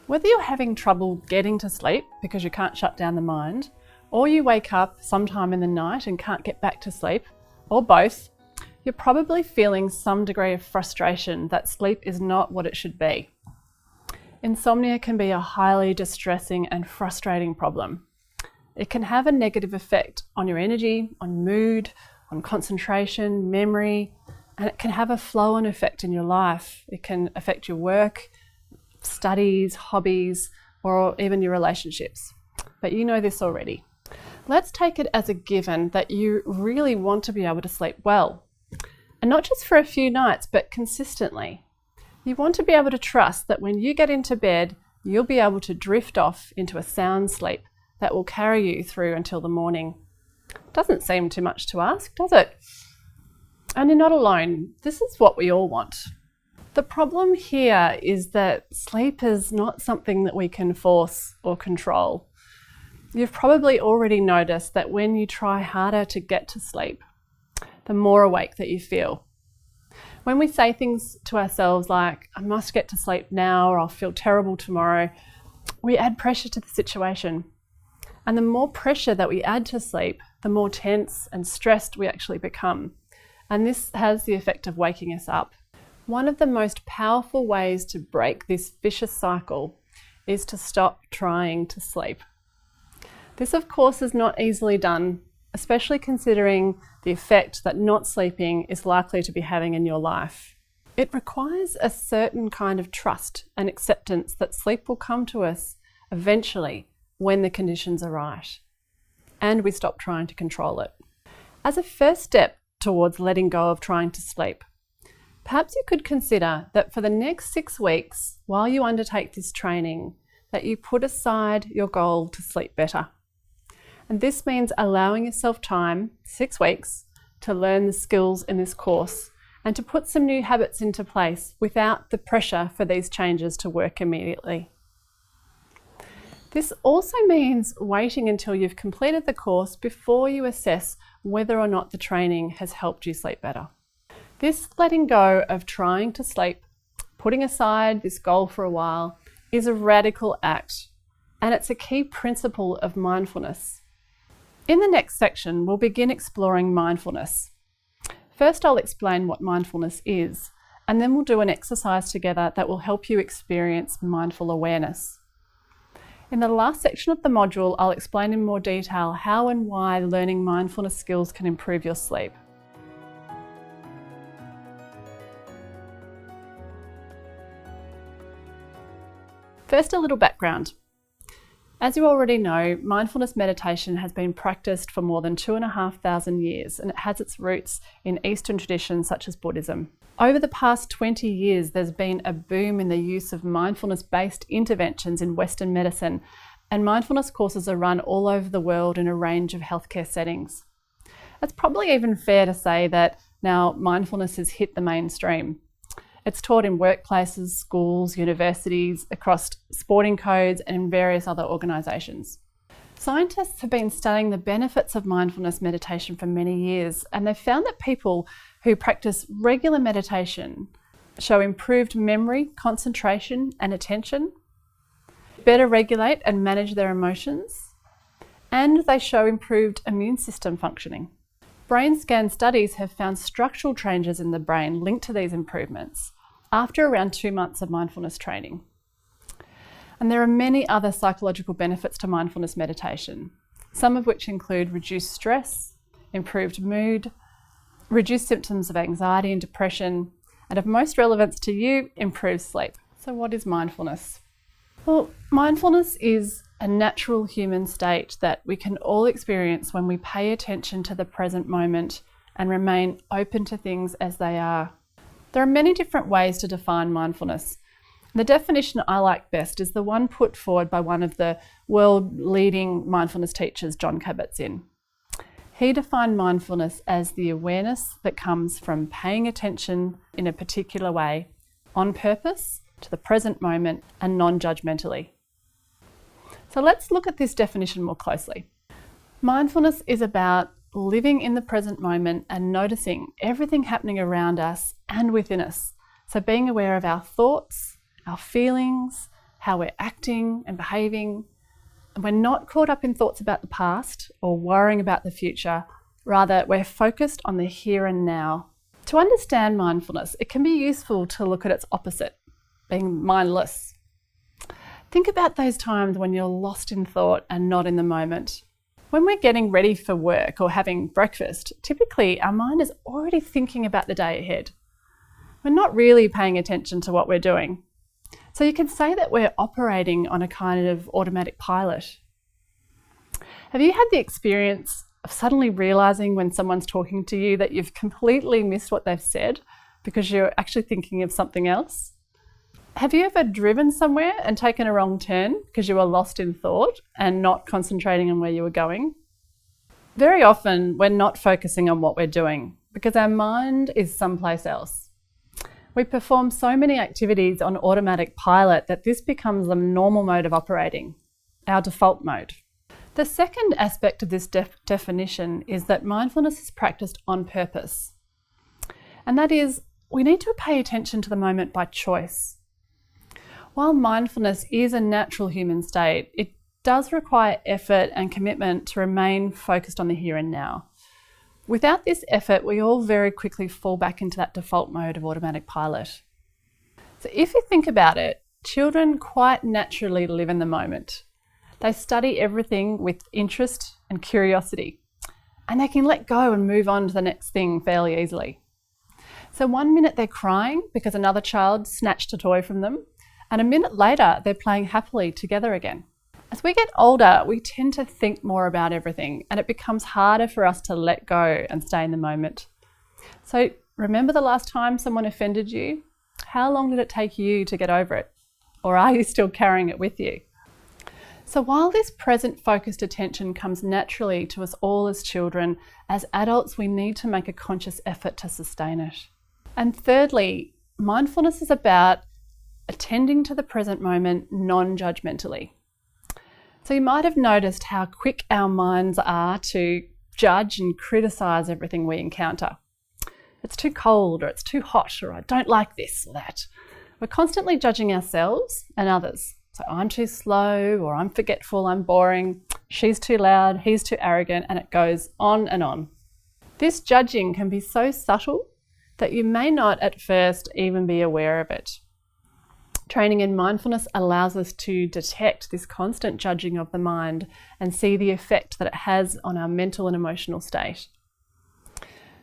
Whether you're having trouble getting to sleep because you can't shut down the mind, or you wake up sometime in the night and can't get back to sleep, or both, you're probably feeling some degree of frustration that sleep is not what it should be. Insomnia can be a highly distressing and frustrating problem. It can have a negative effect on your energy, on mood, on concentration, memory, and it can have a flow-on effect in your life. It can affect your work, studies, hobbies, or even your relationships. But you know this already. Let's take it as a given that you really want to be able to sleep well. And not just for a few nights, but consistently. You want to be able to trust that when you get into bed, you'll be able to drift off into a sound sleep that will carry you through until the morning. Doesn't seem too much to ask, does it? And you're not alone. This is what we all want. The problem here is that sleep is not something that we can force or control. You've probably already noticed that when you try harder to get to sleep, the more awake that you feel. When we say things to ourselves like, I must get to sleep now or I'll feel terrible tomorrow, we add pressure to the situation. And the more pressure that we add to sleep, the more tense and stressed we actually become. And this has the effect of waking us up. One of the most powerful ways to break this vicious cycle is to stop trying to sleep. This, of course, is not easily done, especially considering the effect that not sleeping is likely to be having in your life. It requires a certain kind of trust and acceptance that sleep will come to us eventually when the conditions are right, and we stop trying to control it. As a first step towards letting go of trying to sleep, perhaps you could consider that for the next 6 weeks, while you undertake this training, that you put aside your goal to sleep better. And this means allowing yourself time, 6 weeks, to learn the skills in this course and to put some new habits into place without the pressure for these changes to work immediately. This also means waiting until you've completed the course before you assess whether or not the training has helped you sleep better. This letting go of trying to sleep, putting aside this goal for a while, is a radical act, and it's a key principle of mindfulness. In the next section, we'll begin exploring mindfulness. First, I'll explain what mindfulness is, and then we'll do an exercise together that will help you experience mindful awareness. In the last section of the module, I'll explain in more detail how and why learning mindfulness skills can improve your sleep. First, a little background. As you already know, mindfulness meditation has been practiced for more than 2,500 years, and it has its roots in Eastern traditions such as Buddhism. Over the past 20 years, there's been a boom in the use of mindfulness-based interventions in Western medicine, and mindfulness courses are run all over the world in a range of healthcare settings. It's probably even fair to say that now mindfulness has hit the mainstream. It's taught in workplaces, schools, universities, across sporting codes and in various other organisations. Scientists have been studying the benefits of mindfulness meditation for many years, and they've found that people who practice regular meditation show improved memory, concentration and attention, better regulate and manage their emotions, and they show improved immune system functioning. Brain scan studies have found structural changes in the brain linked to these improvements after around 2 months of mindfulness training. And there are many other psychological benefits to mindfulness meditation, some of which include reduced stress, improved mood, reduced symptoms of anxiety and depression, and of most relevance to you, improved sleep. So what is mindfulness? Well, mindfulness is a natural human state that we can all experience when we pay attention to the present moment and remain open to things as they are. There are many different ways to define mindfulness. The definition I like best is the one put forward by one of the world-leading mindfulness teachers, Jon Kabat-Zinn. He defined mindfulness as the awareness that comes from paying attention in a particular way, on purpose, to the present moment, and non-judgmentally. So let's look at this definition more closely. Mindfulness is about living in the present moment and noticing everything happening around us and within us. So being aware of our thoughts, our feelings, how we're acting and behaving. And we're not caught up in thoughts about the past or worrying about the future. Rather, we're focused on the here and now. To understand mindfulness, it can be useful to look at its opposite, being mindless. Think about those times when you're lost in thought and not in the moment. When we're getting ready for work or having breakfast, typically our mind is already thinking about the day ahead. We're not really paying attention to what we're doing. So you can say that we're operating on a kind of automatic pilot. Have you had the experience of suddenly realizing when someone's talking to you that you've completely missed what they've said because you're actually thinking of something else? Have you ever driven somewhere and taken a wrong turn because you were lost in thought and not concentrating on where you were going? Very often we're not focusing on what we're doing because our mind is someplace else. We perform so many activities on automatic pilot that this becomes the normal mode of operating, our default mode. The second aspect of this definition is that mindfulness is practiced on purpose. And that is, we need to pay attention to the moment by choice. While mindfulness is a natural human state, it does require effort and commitment to remain focused on the here and now. Without this effort, we all very quickly fall back into that default mode of automatic pilot. So if you think about it, children quite naturally live in the moment. They study everything with interest and curiosity, and they can let go and move on to the next thing fairly easily. So 1 minute they're crying because another child snatched a toy from them, and a minute later they're playing happily together again. As we get older, we tend to think more about everything, and it becomes harder for us to let go and stay in the moment. So remember the last time someone offended you? How long did it take you to get over it? Or are you still carrying it with you? So while this present focused attention comes naturally to us all as children, as adults we need to make a conscious effort to sustain it. And thirdly, mindfulness is about attending to the present moment non-judgmentally. So you might have noticed how quick our minds are to judge and criticise everything we encounter. It's too cold, or it's too hot, or I don't like this or that. We're constantly judging ourselves and others. So I'm too slow, or I'm forgetful, I'm boring, she's too loud, he's too arrogant, and it goes on and on. This judging can be so subtle that you may not at first even be aware of it. Training in mindfulness allows us to detect this constant judging of the mind and see the effect that it has on our mental and emotional state.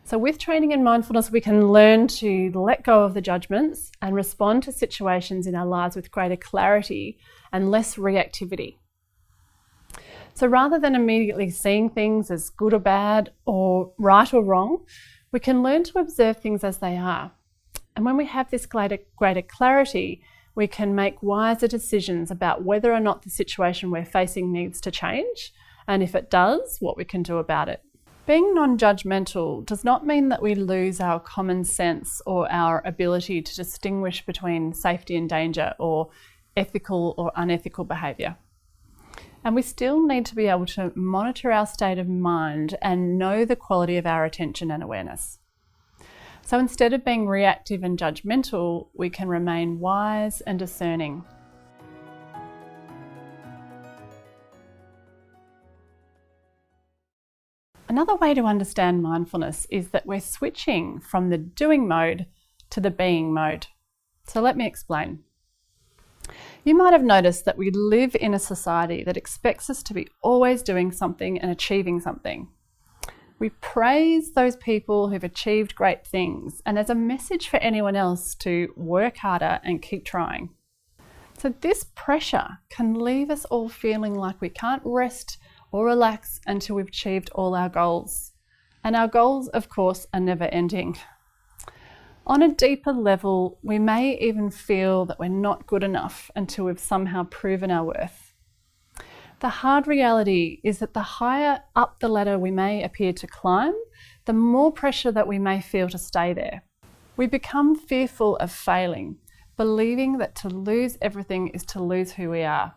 So with training in mindfulness, we can learn to let go of the judgments and respond to situations in our lives with greater clarity and less reactivity. So rather than immediately seeing things as good or bad or right or wrong, we can learn to observe things as they are. And when we have this greater clarity, we can make wiser decisions about whether or not the situation we're facing needs to change, and if it does, what we can do about it. Being non-judgmental does not mean that we lose our common sense or our ability to distinguish between safety and danger or ethical or unethical behaviour. And we still need to be able to monitor our state of mind and know the quality of our attention and awareness. So instead of being reactive and judgmental, we can remain wise and discerning. Another way to understand mindfulness is that we're switching from the doing mode to the being mode. So let me explain. You might have noticed that we live in a society that expects us to be always doing something and achieving something. We praise those people who've achieved great things, and there's a message for anyone else to work harder and keep trying. So this pressure can leave us all feeling like we can't rest or relax until we've achieved all our goals. And our goals, of course, are never ending. On a deeper level, we may even feel that we're not good enough until we've somehow proven our worth. The hard reality is that the higher up the ladder we may appear to climb, the more pressure that we may feel to stay there. We become fearful of failing, believing that to lose everything is to lose who we are.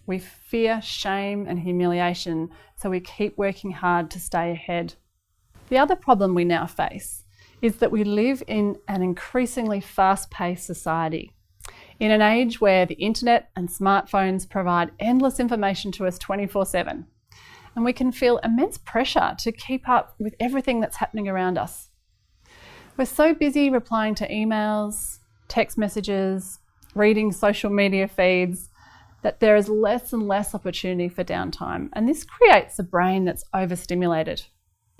We fear shame and humiliation, so we keep working hard to stay ahead. The other problem we now face is that we live in an increasingly fast-paced society, in an age where the internet and smartphones provide endless information to us 24/7, and we can feel immense pressure to keep up with everything that's happening around us. We're so busy replying to emails, text messages, reading social media feeds, that there is less and less opportunity for downtime, and this creates a brain that's overstimulated.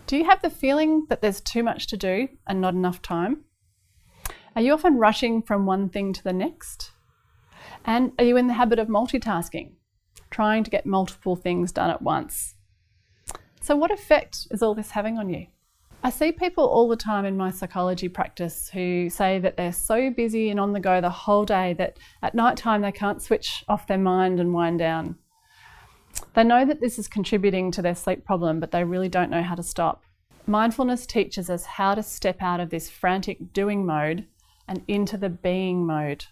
Do you have the feeling that there's too much to do and not enough time? Are you often rushing from one thing to the next? And are you in the habit of multitasking, trying to get multiple things done at once? So what effect is all this having on you? I see people all the time in my psychology practice who say that they're so busy and on the go the whole day that at night time they can't switch off their mind and wind down. They know that this is contributing to their sleep problem, but they really don't know how to stop. Mindfulness teaches us how to step out of this frantic doing mode and into the being mode.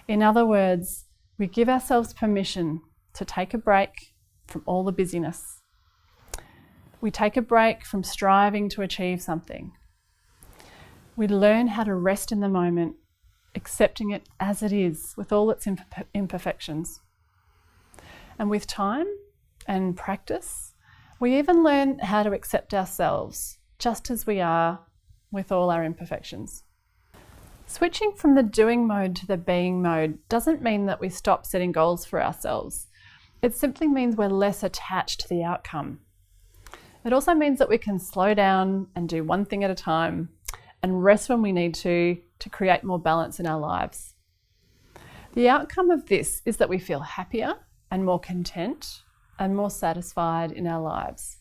In other words, we give ourselves permission to take a break from all the busyness. We take a break from striving to achieve something. We learn how to rest in the moment, accepting it as it is with all its imperfections. And with time and practice, we even learn how to accept ourselves just as we are with all our imperfections. Switching from the doing mode to the being mode doesn't mean that we stop setting goals for ourselves. It simply means we're less attached to the outcome. It also means that we can slow down and do one thing at a time and rest when we need to create more balance in our lives. The outcome of this is that we feel happier and more content and more satisfied in our lives.